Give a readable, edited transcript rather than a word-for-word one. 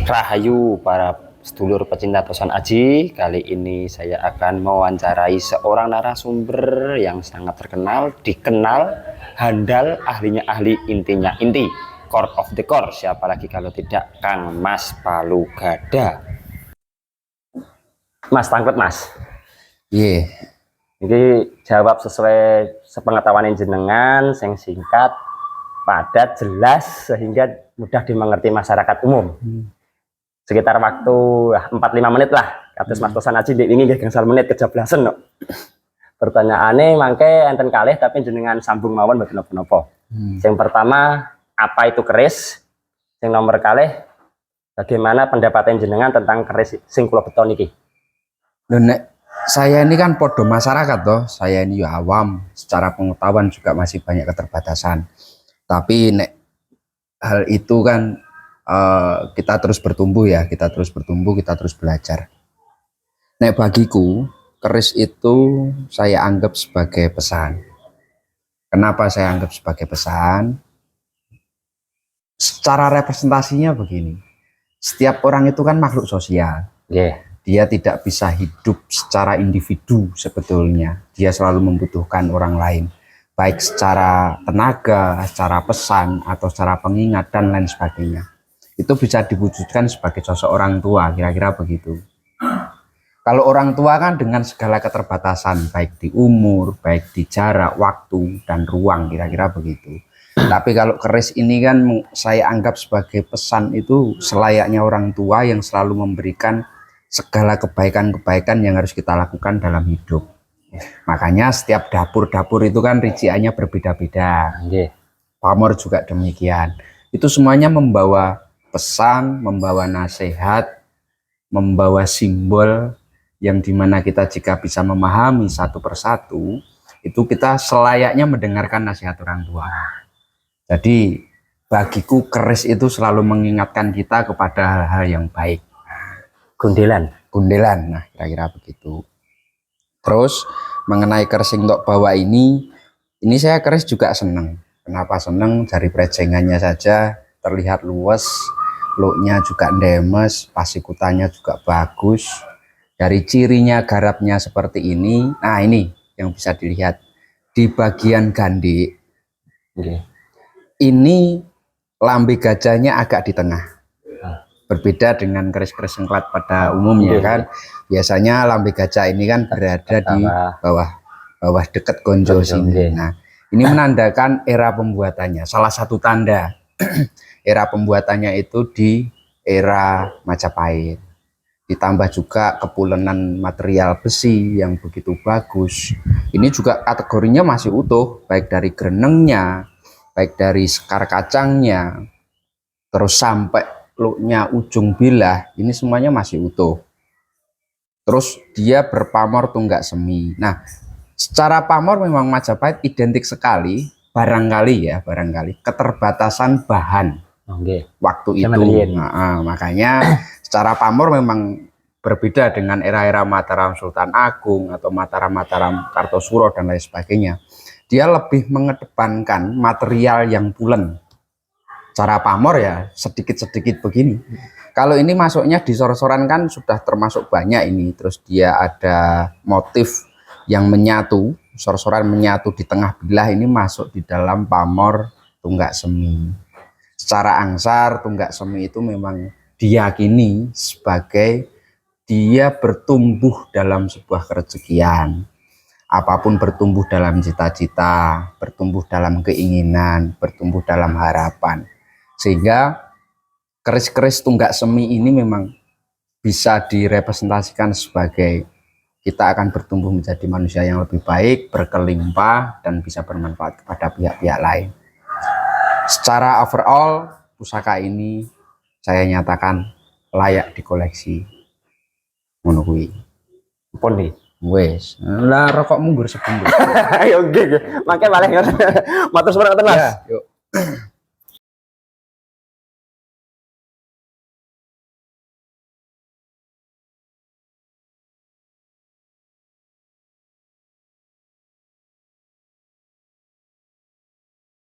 Rahayu para sedulur pecinta Tosan Aji. Kali ini saya akan mewawancarai seorang narasumber yang sangat terkenal, dikenal, handal, ahlinya ahli, intinya inti, core of the core. Siapa lagi kalau tidak Kang Mas Palugada. Mas Tangkut Mas. Iya. Jadi jawab sesuai sepengetahuan jenengan, yang singkat, padat, jelas, sehingga mudah dimengerti masyarakat umum. Sekitar waktu 45 menit lah. Kados Mas Tosan Aji ini nggih gangsal menit kejablasan no. Pertanyaannya mangke enten kalih tapi jenengan sambung mawon mboten napa-napa. Yang pertama, apa itu keris? Yang nomor kalih, bagaimana pendapat jenengan tentang keris sing kula beton iki? Nek saya ini kan podo masyarakat toh, saya ini ya awam, secara pengetahuan juga masih banyak keterbatasan. Tapi nek hal itu kan kita terus bertumbuh ya, kita terus belajar. Nek bagiku, keris itu saya anggap sebagai pesan. Kenapa saya anggap sebagai pesan? Secara representasinya begini, setiap orang itu kan makhluk sosial. Dia tidak bisa hidup secara individu sebetulnya. Dia selalu membutuhkan orang lain, baik secara tenaga, secara pesan, atau secara pengingat, dan lain sebagainya. Itu bisa diwujudkan sebagai sosok orang tua, kira-kira begitu. Kalau orang tua kan dengan segala keterbatasan, baik di umur, baik di jarak, waktu, dan ruang, kira-kira begitu. Tapi kalau keris ini kan saya anggap sebagai pesan itu selayaknya orang tua yang selalu memberikan segala kebaikan-kebaikan yang harus kita lakukan dalam hidup. Makanya setiap dapur-dapur itu kan rinciannya berbeda-beda. Pamor juga demikian. Itu semuanya membawa pesan, membawa nasihat, membawa simbol yang dimana kita jika bisa memahami satu persatu, itu kita selayaknya mendengarkan nasihat orang tua. Jadi bagiku keris itu selalu mengingatkan kita kepada hal-hal yang baik. Gundelan, nah kira-kira begitu. Terus mengenai keris untuk bawa ini saya keris juga seneng. Kenapa seneng? Dari prejengannya saja terlihat luas, looknya juga ndemes, pasikutannya juga bagus. Dari cirinya garapnya seperti ini, nah ini yang bisa dilihat di bagian gandhi. Ini lambe gajahnya agak di tengah. Berbeda dengan keris-keris sengklat pada umumnya kan, biasanya lambe gajah ini kan berada di bawah dekat gonjo sini. Nah, ini menandakan era pembuatannya. Salah satu tanda era pembuatannya itu di era Majapahit. Ditambah juga kepulenan material besi yang begitu bagus. Ini juga kategorinya masih utuh, baik dari grenengnya, baik dari sekar kacangnya, terus sampai looknya ujung bilah, ini semuanya masih utuh. Terus dia berpamor tunggak semi. Nah, secara pamor memang Majapahit identik sekali, barangkali keterbatasan bahan waktu itu. Makanya secara pamor memang berbeda dengan era-era Mataram Sultan Agung atau Mataram Kartosuro dan lain sebagainya. Dia lebih mengedepankan material yang pulen. Cara pamor ya sedikit-sedikit begini. Kalau ini masuknya di sor-soran kan sudah termasuk banyak ini. Terus dia ada motif yang menyatu, sor-soran menyatu di tengah bilah, ini masuk di dalam pamor tunggak semi. Secara angsar tunggak semi itu memang diyakini sebagai dia bertumbuh dalam sebuah kerezekian. Apapun bertumbuh dalam cita-cita, bertumbuh dalam keinginan, bertumbuh dalam harapan. Sehingga keris-keris tunggak semi ini memang bisa direpresentasikan sebagai kita akan bertumbuh menjadi manusia yang lebih baik, berkelimpah, dan bisa bermanfaat kepada pihak-pihak lain. Secara overall, pusaka ini saya nyatakan layak dikoleksi. Ngono kuwi. Pun nih. Wes, lah rokokmu gur sebelum. Ayo nggih. Mangke malah matur suwun ngoten Mas. Ya, yuk.